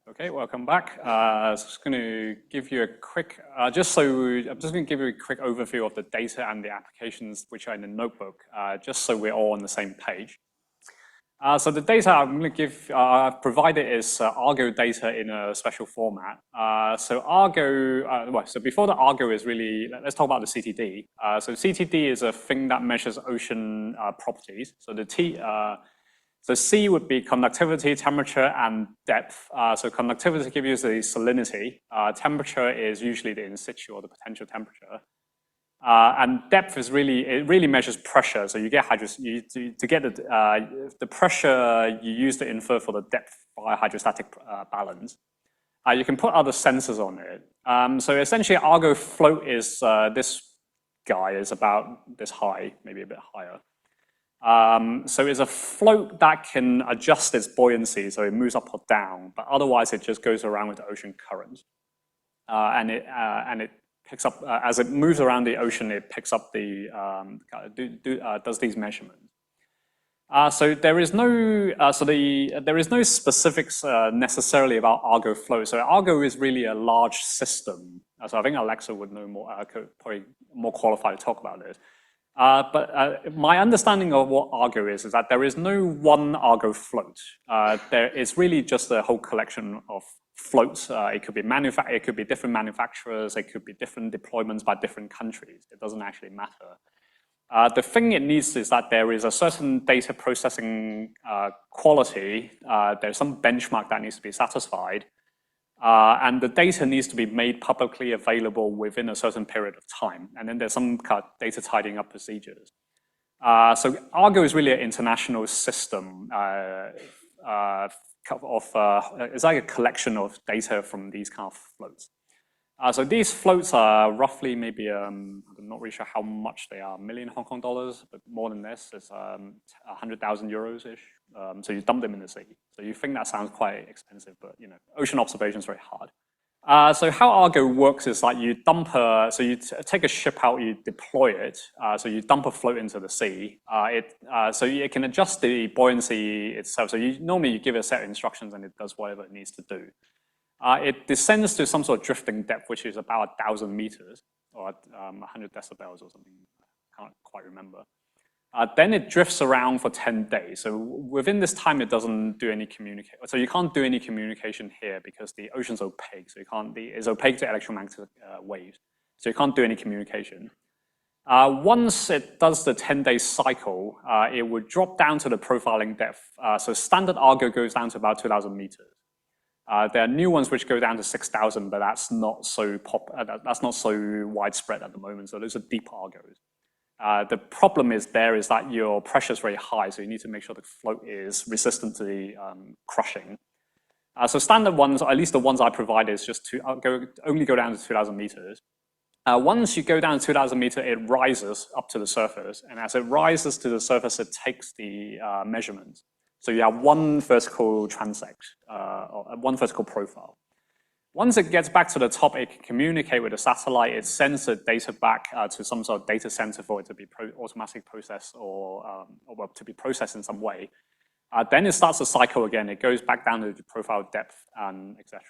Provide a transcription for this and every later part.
Okay, welcome back. I'm just going to give you a quick, I'm just going to give you a quick overview of the data and the applications which are in the notebook, just so we're all on the same page. So the data I'm going to give, provided is Argo data in a special format. So Argo, so before the Argo is really, let's talk about the CTD. So CTD is a thing that measures ocean properties. So the so C would be conductivity, temperature, and depth. So conductivity gives you the salinity. Temperature is usually the in situ or the potential temperature. And depth is it really measures pressure. So you get to get the pressure you use to infer for the depth by hydrostatic balance. You can put other sensors on it. So essentially, Argo float is this guy is about this high, maybe a bit higher. So it's a float that can adjust its buoyancy, so it moves up or down, but otherwise it just goes around with the ocean current. And it picks up, as it moves around the ocean, it picks up does these measurements. So there is no, there is no specifics necessarily about Argo flow. So Argo is really a large system. So I think Alexa would know more, probably more qualified to talk about this. But my understanding of what Argo is that there is no one Argo float. There is really just a whole collection of floats. It could be different manufacturers. It could be different deployments by different countries. It doesn't actually matter. The thing it needs is that there is a certain data processing quality. There's some benchmark that needs to be satisfied. And the data needs to be made publicly available within a certain period of time. And then there's some kind of data tidying up procedures. So Argo is really an international system it's like a collection of data from these kind of floats. So these floats are roughly maybe, I'm not really sure how much they are, million Hong Kong dollars, but more than this, it's 100,000 euros-ish. So you dump them in the sea. So you think that sounds quite expensive, but you know, ocean observation is very hard. So how Argo works is like you dump so you take a ship out, you deploy it, so you dump a float into the sea. So it can adjust the buoyancy itself. So normally you give it a set of instructions and it does whatever it needs to do. It descends to some sort of drifting depth, which is about 1,000 meters or 100 decibels or something. I can't quite remember. Then it drifts around for 10 days. So within this time, it doesn't do any communication. So you can't do any communication here because the ocean's opaque. So it's opaque to electromagnetic waves. So you can't do any communication. Once it does the 10-day cycle, it would drop down to the profiling depth. So standard Argo goes down to about 2,000 meters. There are new ones which go down to 6,000, but that's not so widespread at the moment. So those are deep Argos. The problem is that your pressure is very high, so you need to make sure the float is resistant to the crushing. So standard ones, or at least the ones I provide, is just to only go down to 2,000 meters. Once you go down to 2,000 meters, it rises up to the surface, and as it rises to the surface, it takes the measurements. So you have one vertical transect, or one vertical profile. Once it gets back to the top, it can communicate with the satellite. It sends the data back to some sort of data center for it to be automatically processed or to be processed in some way. Then it starts the cycle again. It goes back down to the profile depth and etc.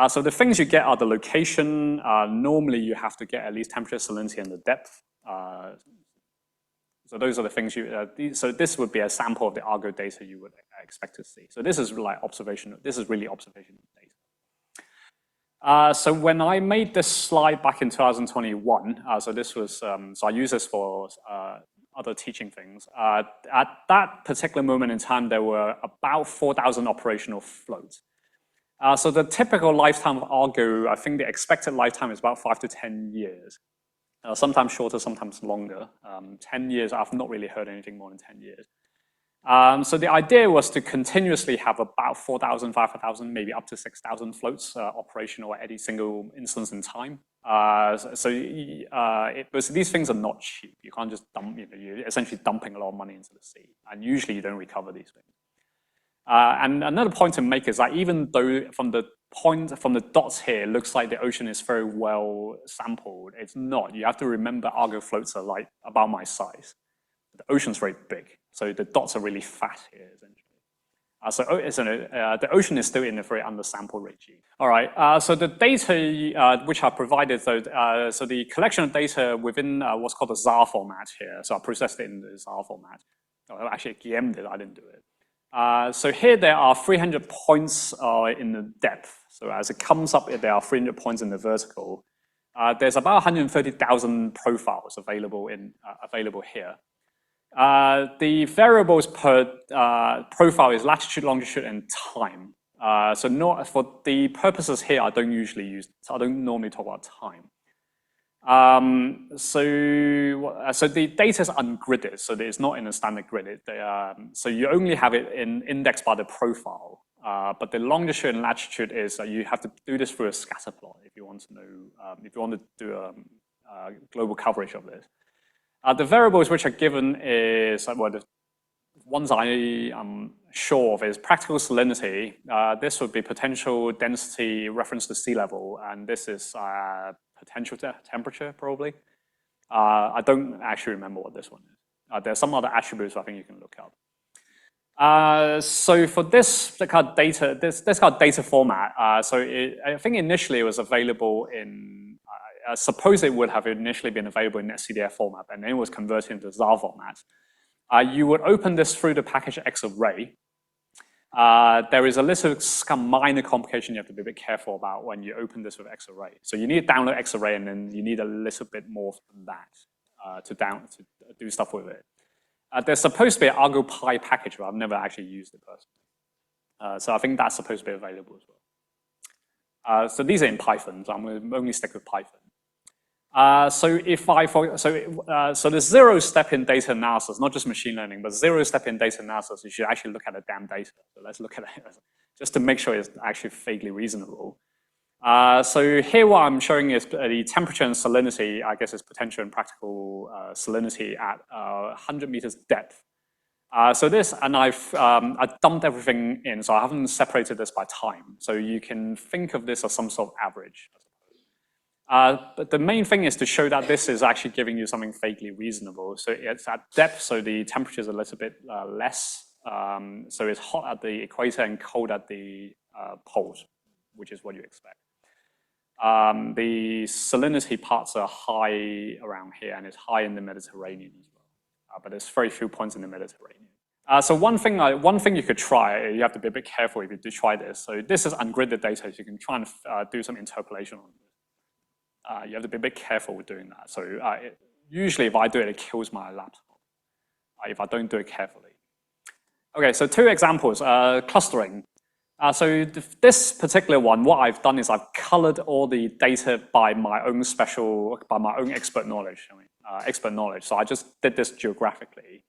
So the things you get are the location. Normally, you have to get at least temperature, salinity, and the depth. So those are the things so this would be a sample of the Argo data you would expect to see. So this is like observational. This is really observational data. So when I made this slide back in 2021, so this was, so I use this for other teaching things. At that particular moment in time, there were about 4,000 operational floats. So the typical lifetime of Argo, I think the expected lifetime is about 5 to 10 years. Sometimes shorter, sometimes longer. 10 years, I've not really heard anything more than 10 years. So the idea was to continuously have about 4,000, 5,000, maybe up to 6,000 floats operational at any single instance in time. These things are not cheap. You can't just dump, you're essentially dumping a lot of money into the sea. And usually you don't recover these things. And another point to make is that even though from the dots here, it looks like the ocean is very well sampled, it's not. You have to remember Argo floats are like about my size. The ocean's very big, so the dots are really fat here, essentially. The ocean is still in a very undersampled regime. All right, so the data which I provided, so the collection of data within what's called the ZAR format here. So I processed it in the ZAR format. Oh, actually, GM did, I didn't do it. So here there are 300 points in the depth. So as it comes up, there are 300 points in the vertical. There's about 130,000 profiles available here. The variables per profile is latitude, longitude, and time. So not for the purposes here, I don't normally talk about time. So the data is ungridded, so it's not in a standard grid. So you only have it indexed by the profile. But the longitude and latitude is you have to do this through a scatter plot if you want to know, if you want to do a global coverage of this. The variables which are given is, well, the ones I am sure of is practical salinity. This would be potential density reference to sea level, and this is potential temperature, probably. I don't actually remember what this one is. There's some other attributes I think you can look up. So for this kind of data, this kind of data format, I think initially it was available in, suppose it would have initially been available in CDF format, and then it was converted into ZAR format. You would open this through the package Xarray. There is a little minor complication you have to be a bit careful about when you open this with Xarray. So you need to download Xarray, and then you need a little bit more than that to do stuff with it. There's supposed to be an ArgoPy package, but I've never actually used it personally. So I think that's supposed to be available as well. So these are in Python, so I'm going to only stick with Python. So there's zero step in data analysis, not just machine learning, but zero step in data analysis. You should actually look at the damn data. So let's look at it just to make sure it's actually vaguely reasonable. So here what I'm showing is the temperature and salinity, I guess is potential and practical salinity at 100 meters depth. So this, and I've dumped everything in, so I haven't separated this by time. So you can think of this as some sort of average. But the main thing is to show that this is actually giving you something vaguely reasonable. So it's at depth, so the temperature is a little bit less. So it's hot at the equator and cold at the poles, which is what you expect. The salinity parts are high around here, and it's high in the Mediterranean as well. But there's very few points in the Mediterranean. So one thing you could try, you have to be a bit careful if you do try this. So this is ungridded data, so you can try and do some interpolation on it. You have to be a bit careful with doing that. So usually if I do it, it kills my laptop if I don't do it carefully. Okay, so two examples, clustering. So this particular one, what I've done is I've colored all the data by my own expert knowledge. So I just did this geographically.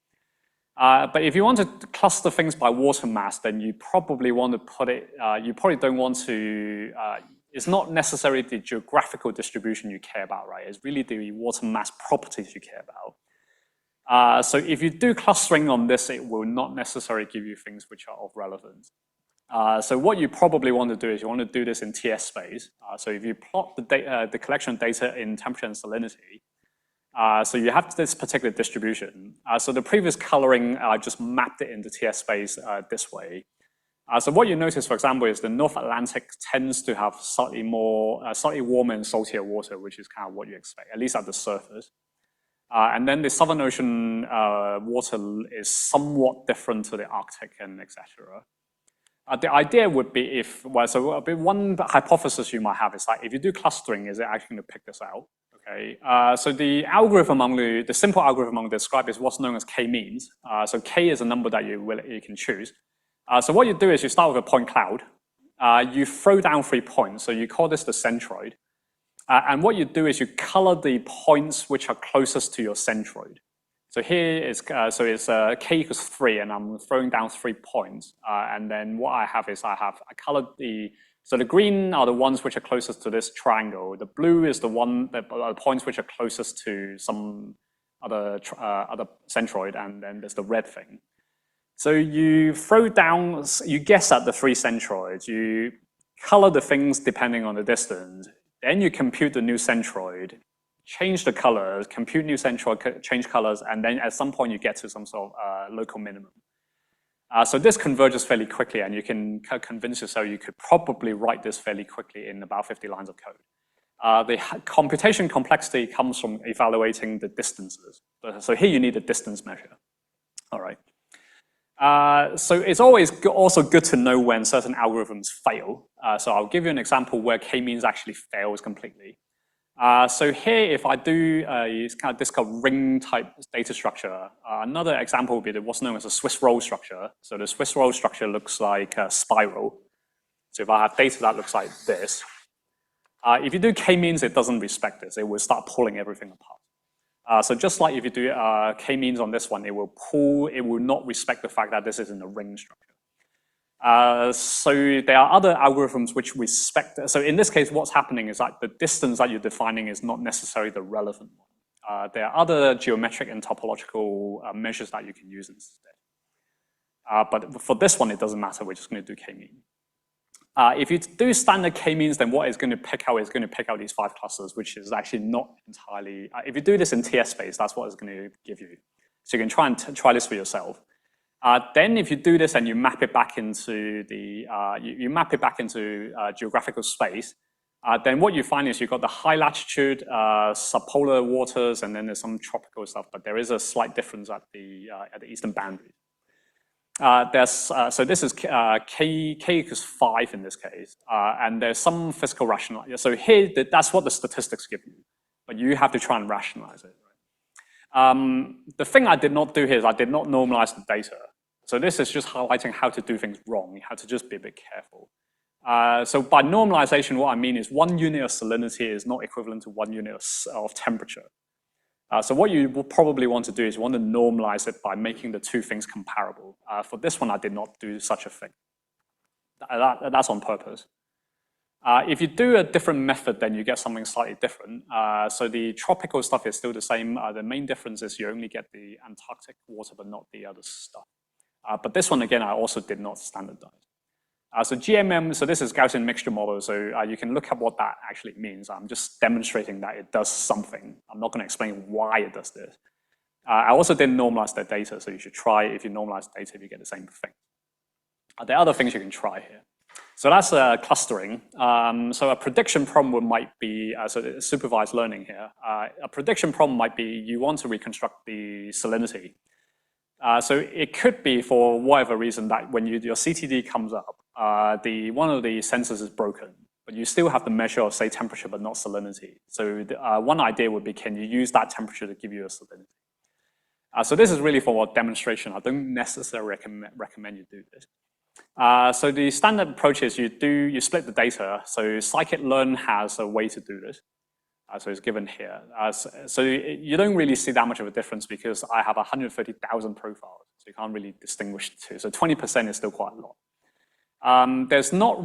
But if you want to cluster things by water mass, then you probably want to put it, you probably don't want to, it's not necessarily the geographical distribution you care about, right? It's really the water mass properties you care about. So if you do clustering on this, it will not necessarily give you things which are of relevance. So what you probably want to do is you want to do this in TS space. So if you plot the collection of data in temperature and salinity, so you have this particular distribution. So the previous coloring, I just mapped it into TS space this way. So what you notice, for example, is the North Atlantic tends to have slightly warmer and saltier water, which is kind of what you expect, at least at the surface. And then the Southern Ocean water is somewhat different to the Arctic and etc. The idea would be one hypothesis you might have is like, if you do clustering, is it actually going to pick this out? Okay, so the algorithm the simple algorithm I'm going to describe is what's known as k-means. So k is a number that you can choose. So what you do is you start with a point cloud. You throw down 3 points. So you call this the centroid. And what you do is you color the points which are closest to your centroid. So here is it's k equals 3, and I'm throwing down 3 points. And then what I have is I colored so the green are the ones which are closest to this triangle. The blue is the points which are closest to some other centroid, and then there's the red thing. So you throw down, you guess at the 3 centroids, you color the things depending on the distance, then you compute the new centroid, change the colors, compute new centroid, change colors, and then at some point you get to some sort of local minimum. So this converges fairly quickly, and you can convince yourself you could probably write this fairly quickly in about 50 lines of code. The computation complexity comes from evaluating the distances. So here you need a distance measure. All right. So it's always also good to know when certain algorithms fail. So I'll give you an example where k-means actually fails completely. So here, if I do this kind of ring type data structure, another example would be what's known as a Swiss roll structure. So the Swiss roll structure looks like a spiral. So if I have data that looks like this, if you do k-means, it doesn't respect this. It will start pulling everything apart. So just like if you do k-means on this one, it will not respect the fact that this is in a ring structure. So there are other algorithms which respect. So in this case, what's happening is that the distance that you're defining is not necessarily the relevant one. There are other geometric and topological measures that you can use instead. But for this one, it doesn't matter. We're just going to do k-mean. If you do standard k-means, then what it's going to pick out is going to pick out these 5 clusters, which is actually not entirely. If you do this in TS space, that's what it's going to give you. So you can try this for yourself. Then if you do this and you map it back into the geographical space, then what you find is you've got the high latitude, subpolar waters, and then there's some tropical stuff, but there is a slight difference at the eastern boundary. So this is k equals 5 in this case, and there's some physical rationale. So here, that's what the statistics give you, but you have to try and rationalize it. Right? The thing I did not do here is I did not normalize the data. So this is just highlighting how to do things wrong. You have to just be a bit careful. So by normalization, what I mean is 1 unit of salinity is not equivalent to 1 unit of temperature. So what you will probably want to do is you want to normalize it by making the 2 things comparable. For this one, I did not do such a thing. That's on purpose. If you do a different method, then you get something slightly different. So the tropical stuff is still the same. The main difference is you only get the Antarctic water, but not the other stuff. But this one, again, I also did not standardize. So GMM, so this is Gaussian mixture model, so you can look up what that actually means. I'm just demonstrating that it does something. I'm not going to explain why it does this. I also didn't normalize the data, so you should try, if you normalize the data, if you get the same thing. There are other things you can try here. So that's clustering. So a prediction problem might be, so supervised learning here. A prediction problem might be you want to reconstruct the salinity. So it could be for whatever reason that when your CTD comes up, one of the sensors is broken, but you still have the measure of, say, temperature, but not salinity. So one idea would be, can you use that temperature to give you a salinity? So this is really for a demonstration. I don't necessarily recommend you do this. So the standard approach is you split the data. So scikit-learn has a way to do this. So it's given here. So you don't really see that much of a difference because I have 130,000 profiles, so you can't really distinguish the two. So 20% is still quite a lot. There's not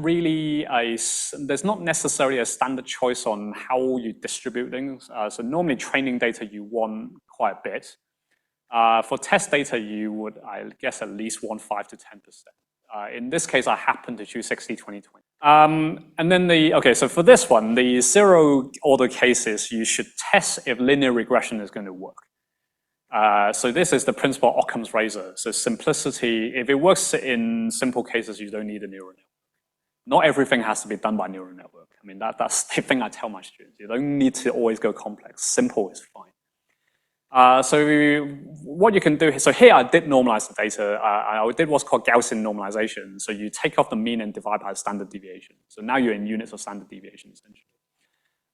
necessarily a standard choice on how you distribute things. So normally training data you want quite a bit. For test data, you would, I guess, at least want 5 to 10%. In this case, I happen to choose 60, 20, 20. And then okay, so for this one, the 0 order cases, you should test if linear regression is going to work. So this is the principle of Occam's razor. So simplicity, if it works in simple cases, you don't need a neural network. Not everything has to be done by neural network. I mean, that's the thing I tell my students. You don't need to always go complex. Simple is fine. So what you can do, so here I did normalize the data. I did what's called Gaussian normalization. So you take off the mean and divide by the standard deviation. So now you're in units of standard deviation, essentially.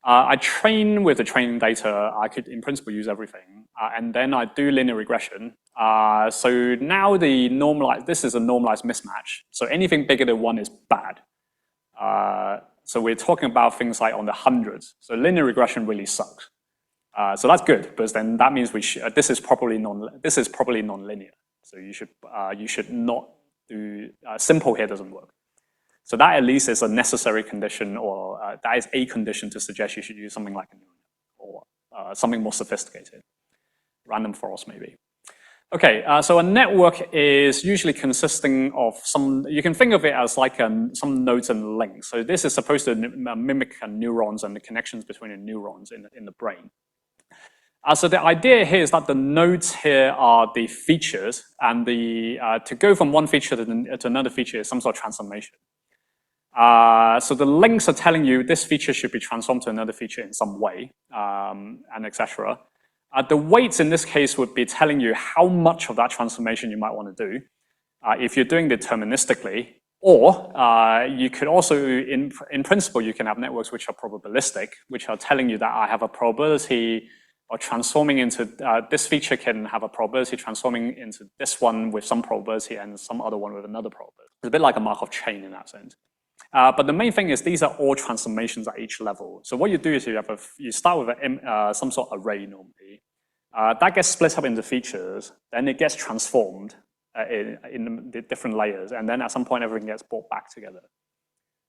I train with the training data. I could, in principle, use everything. And then I do linear regression. So now this is a normalized mismatch. So anything bigger than 1 is bad. So we're talking about things like on the hundreds. So linear regression really sucks. So that's good, because then that means this is probably non-linear. So you should not do simple here doesn't work. So that at least is a necessary condition, or that is a condition to suggest you should use something like a neural network, or something more sophisticated, random forest maybe. Okay, so a network is usually consisting of you can think of it as like some nodes and links. So this is supposed to mimic neurons and the connections between the neurons in the brain. So the idea here is that the nodes here are the features, and to go from one feature to another feature is some sort of transformation. So the links are telling you this feature should be transformed to another feature in some way, and etc. The weights in this case would be telling you how much of that transformation you might want to do if you're doing deterministically, or you could also, in principle, you can have networks which are probabilistic, which are telling you that I have a probability of transforming into, this feature can have a probability transforming into this one with some probability and some other one with another probability. It's a bit like a Markov chain in that sense. But the main thing is these are all transformations at each level. So what you do is you start with some sort of array normally. That gets split up into features, then it gets transformed in the different layers, and then at some point everything gets brought back together.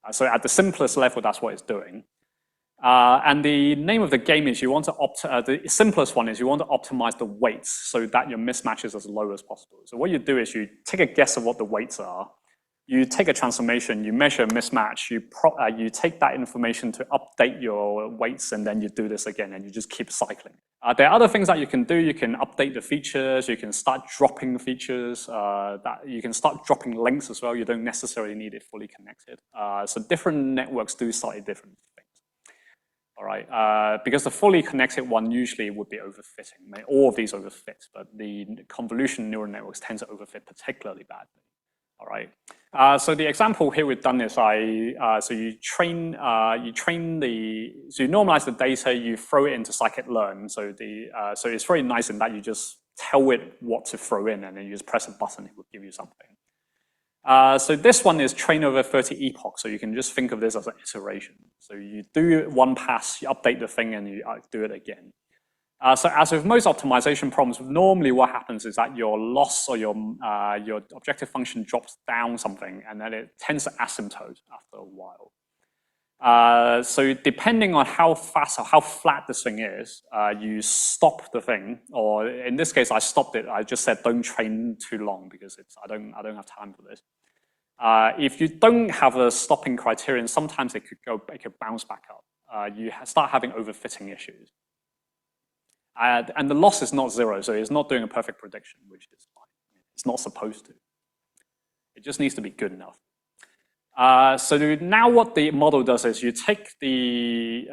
So at the simplest level, that's what it's doing. And the name of the game is you want to the simplest one is you want to optimize the weights so that your mismatch is as low as possible. So what you do is you take a guess of what the weights are, you take a transformation, you measure a mismatch, you take that information to update your weights, and then you do this again, and you just keep cycling. There are other things that you can do. You can update the features, you can start dropping features, you can start dropping links as well. You don't necessarily need it fully connected. So different networks do slightly different things. All right, because the fully connected one usually would be overfitting. I mean, all of these overfit, but the convolution neural networks tend to overfit particularly badly. All right. So the example here we've done is so you normalize the data, you throw it into scikit-learn. So it's very nice in that you just tell it what to throw in, and then you just press a button, it will give you something. So this one is train over 30 epochs, so you can just think of this as an iteration. So you do one pass, you update the thing, and you do it again. So as with most optimization problems, normally what happens is that your loss or your objective function drops down something, and then it tends to asymptote after a while. So depending on how fast or how flat this thing is, you stop the thing, or in this case, I stopped it. I just said don't train too long because I don't have time for this. If you don't have a stopping criterion, sometimes it could bounce back up. You start having overfitting issues. And the loss is not zero, so it's not doing a perfect prediction, which is fine. It's not supposed to. It just needs to be good enough. So now what the model does is you take the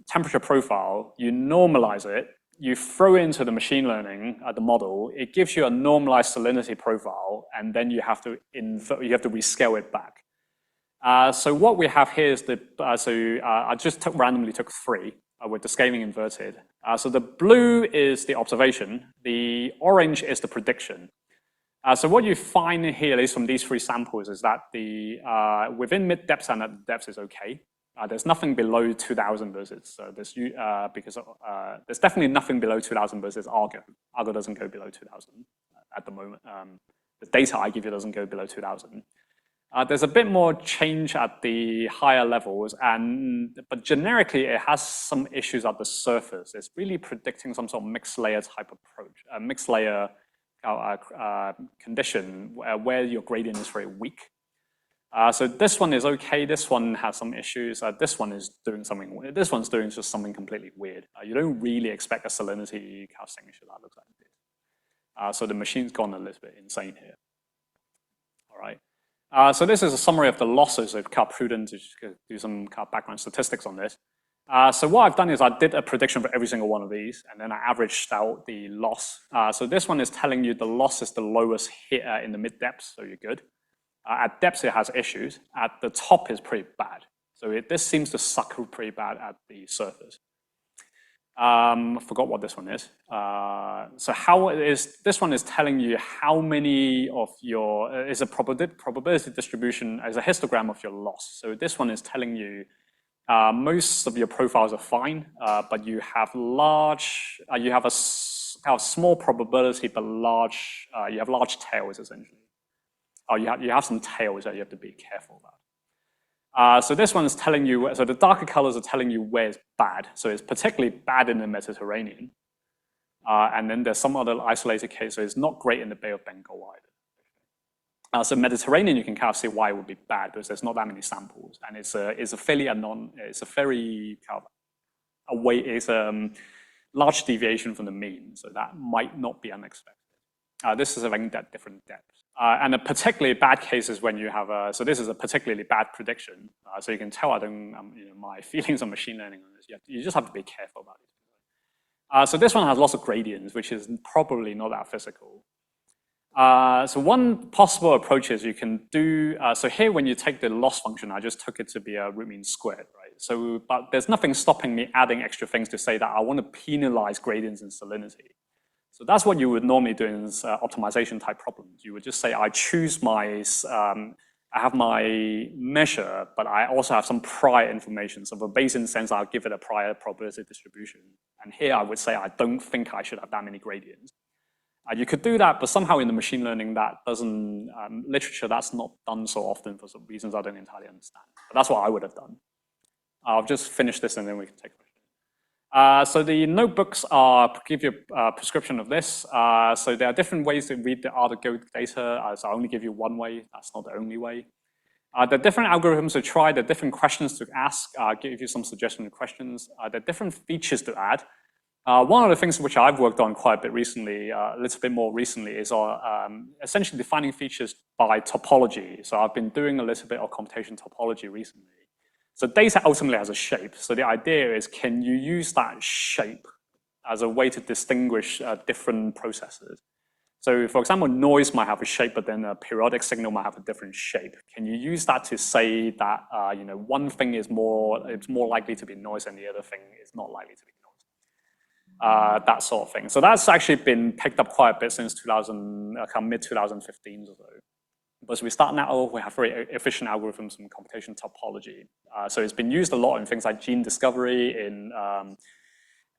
temperature profile, you normalize it, you throw into the machine learning the model, it gives you a normalized salinity profile, and then you have to rescale it back. So what we have here is I just randomly took 3 with the scaling inverted. So the blue is the observation, the orange is the prediction. So what you find here, at least from these 3 samples, is that within mid depths and at depths is okay. There's nothing below 2000 versus because there's definitely nothing below 2000 versus Argo. Argo doesn't go below 2000 at the moment. The data I give you doesn't go below 2000. There's a bit more change at the higher levels, but generically it has some issues at the surface. It's really predicting some sort of mixed layer type approach, a mixed layer condition where your gradient is very weak. So this one is okay. This one has some issues. This one is doing something. This one's doing just something completely weird. You don't really expect a salinity signature that looks like this. So the machine's gone a little bit insane here. All right. So this is a summary of the losses. It's kind of prudent to do some kind of background statistics on this. So what I've done is I did a prediction for every single one of these, and then I averaged out the loss. So this one is telling you the loss is the lowest here in the mid depths, so you're good. At depths it has issues. At the top is pretty bad. So this seems to suck pretty bad at the surface. I forgot what this one is. So this one is telling you how many of your, is a probability distribution, as a histogram of your loss. So this one is telling you most of your profiles are fine, but you have you have a small probability, but you have large tails essentially. You have some tails that you have to be careful about. So this one is telling you, so the darker colors are telling you where it's bad. So it's particularly bad in the Mediterranean. And then there's some other isolated case, so it's not great in the Bay of Bengal either. So Mediterranean, you can kind of see why it would be bad, because there's not that many samples. And it's a fairly large deviation from the mean, so that might not be unexpected. This is having that different depth. And a particularly bad case is when you have so this is a particularly bad prediction. So you can tell I don't, my feelings on machine learning on this. You just have to be careful about it. So this one has lots of gradients, which is probably not that physical. So one possible approach is you can do, so here when you take the loss function, I just took it to be a root mean squared, right? So, but there's nothing stopping me adding extra things to say that I want to penalize gradients in salinity. So that's what you would normally do in optimization type problems. You would just say, I choose my, I have my measure, but I also have some prior information. So for Bayesian sense, I'll give it a prior probability distribution. And here I would say, I don't think I should have that many gradients. You could do that, but somehow in the machine learning that doesn't, literature, that's not done so often for some reasons I don't entirely understand. But that's what I would have done. I'll just finish this and then we can take questions. So the notebooks give you a prescription of this. So there are different ways to read the ARTO data. So I only give you one way, that's not the only way. There are different algorithms to try, there are different questions to ask, give you some suggestions of questions. There are different features to add. One of the things which I've worked on quite a bit recently, a little bit more recently, is essentially defining features by topology. So I've been doing a little bit of computation topology recently. So data ultimately has a shape. So the idea is, can you use that shape as a way to distinguish different processes? So for example, noise might have a shape, but then a periodic signal might have a different shape. Can you use that to say that one thing is it's more likely to be noise and the other thing is not likely to be noise? That sort of thing. So that's actually been picked up quite a bit since mid-2015 or so. But as we start now, we have very efficient algorithms in computation topology. So it's been used a lot in things like gene discovery, in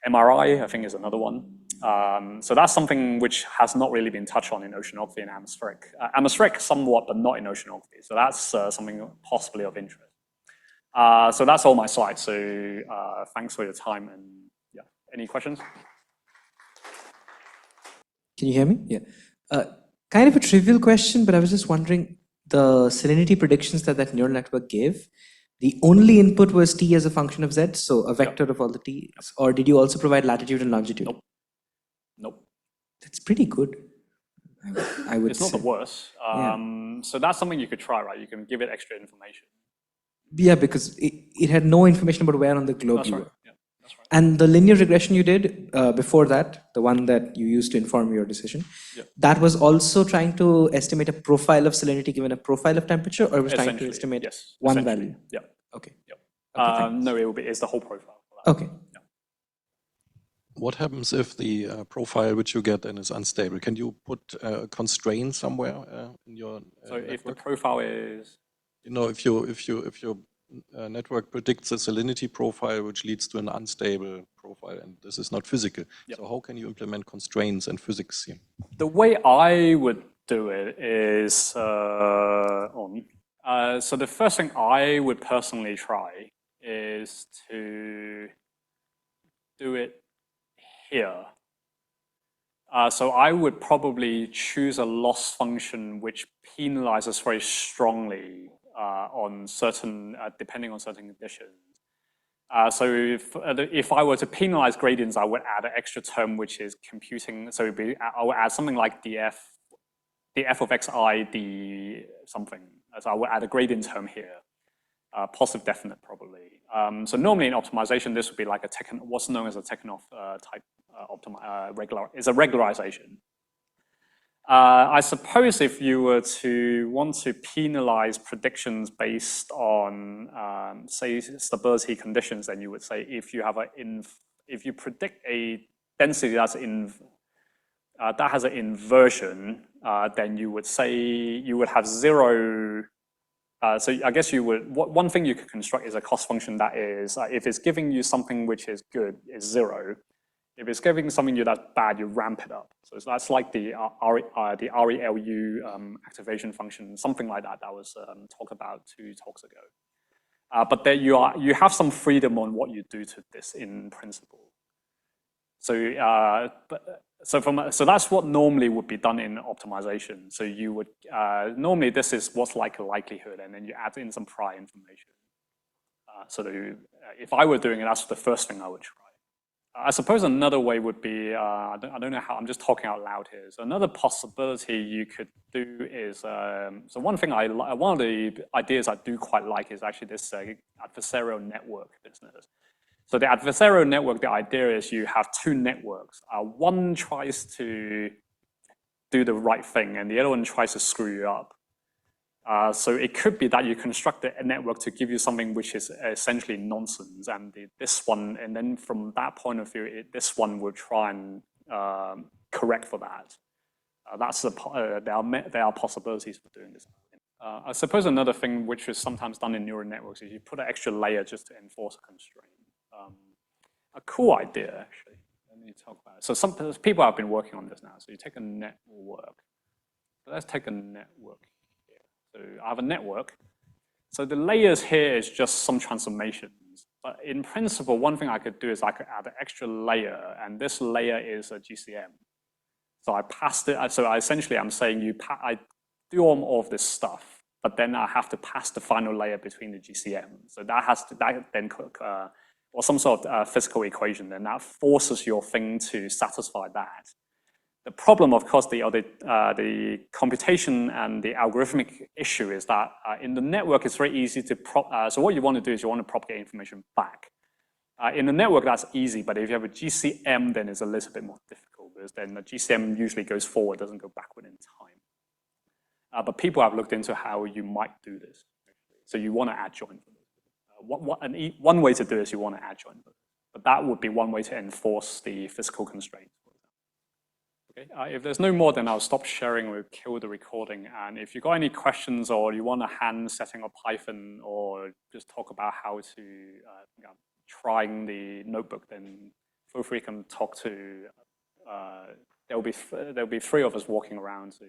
MRI, I think is another one. So that's something which has not really been touched on in oceanography and atmospheric. Atmospheric somewhat, but not in oceanography. So that's something possibly of interest. So that's all my slides. So thanks for your time. And yeah, any questions? Can you hear me? Yeah. Kind of a trivial question, but I was just wondering, the salinity predictions that neural network gave, the only input was t as a function of z, so a vector of all the t, or did you also provide latitude and longitude? Nope. Nope. That's pretty good. I would It's not the worst. So that's something you could try, right? You can give it extra information. Yeah, because it had no information about where on the globe you were. Yeah, that's right. And the linear regression you did before that, the one that you used to inform your decision, that was also trying to estimate a profile of salinity given a profile of temperature, or it was trying to estimate one value? Yeah. Okay. Okay, no, it's the whole profile. Okay. Yeah. What happens if the profile which you get then is unstable? Can you put a constraint somewhere in your So network? if the profile is, if your network predicts a salinity profile which leads to an unstable profile, and this is not physical, so how can you implement constraints and physics here? the way I would do it is so the first thing I would personally try is to do it here. So I would probably choose a loss function which penalizes very strongly on certain, depending on certain conditions. So if I were to penalize gradients, I would add an extra term which is computing. So I would add something like df of xi d something. So I would add a gradient term here, positive definite probably. So normally in optimization, this would be like what's known as a Tekhanov type is a regularization. I suppose if you were to want to penalize predictions based on, say, stability conditions, then you would say if you have if you predict a density that has an inversion, then you would say you would have zero. So I guess you would. One thing you could construct is a cost function that is, if it's giving you something which is good, is 0. If it's giving something you that's bad, you ramp it up. So that's like the ReLU activation function, something like that. That was talked about 2 talks ago. But there you have some freedom on what you do to this in principle. So so that's what normally would be done in optimization. So you would normally this is what's like a likelihood, and then you add in some prior information. So if I were doing it, that's the first thing I would try. I suppose another way would be, I don't know how, I'm just talking out loud here. So another possibility you could do is, so one of the ideas I do quite like is actually this adversarial network business. So the adversarial network, the idea is you have two networks. One tries to do the right thing and the other one tries to screw you up. So it could be that you construct a network to give you something which is essentially nonsense, and this one, and then from that point of view, this one will try and correct for that. There are possibilities for doing this. I suppose another thing which is sometimes done in neural networks is you put an extra layer just to enforce a constraint. A cool idea, actually. Let me talk about it. So some people have been working on this now. So you take a network. So let's take a network. So I have a network. So the layers here is just some transformations. But in principle, one thing I could do is I could add an extra layer, and this layer is a GCM. So I passed it. So essentially, I'm saying I do all of this stuff, but then I have to pass the final layer between the GCM. So that then or some sort of physical equation, and that forces your thing to satisfy that. The problem, of course, the computation and the algorithmic issue is that in the network, it's very easy to so what you want to do is you want to propagate information back. In the network, that's easy, but if you have a GCM, then it's a little bit more difficult, because then the GCM usually goes forward, doesn't go backward in time. But people have looked into how you might do this. So you want to adjoin. One way to do this, you want to adjoin. But that would be one way to enforce the physical constraints. Okay. If there's no more, then I'll stop sharing. We'll kill the recording. And if you've got any questions, or you want a hand setting up Python, or just talk about how to trying the notebook, then feel free to talk to. There'll be three of us walking around. So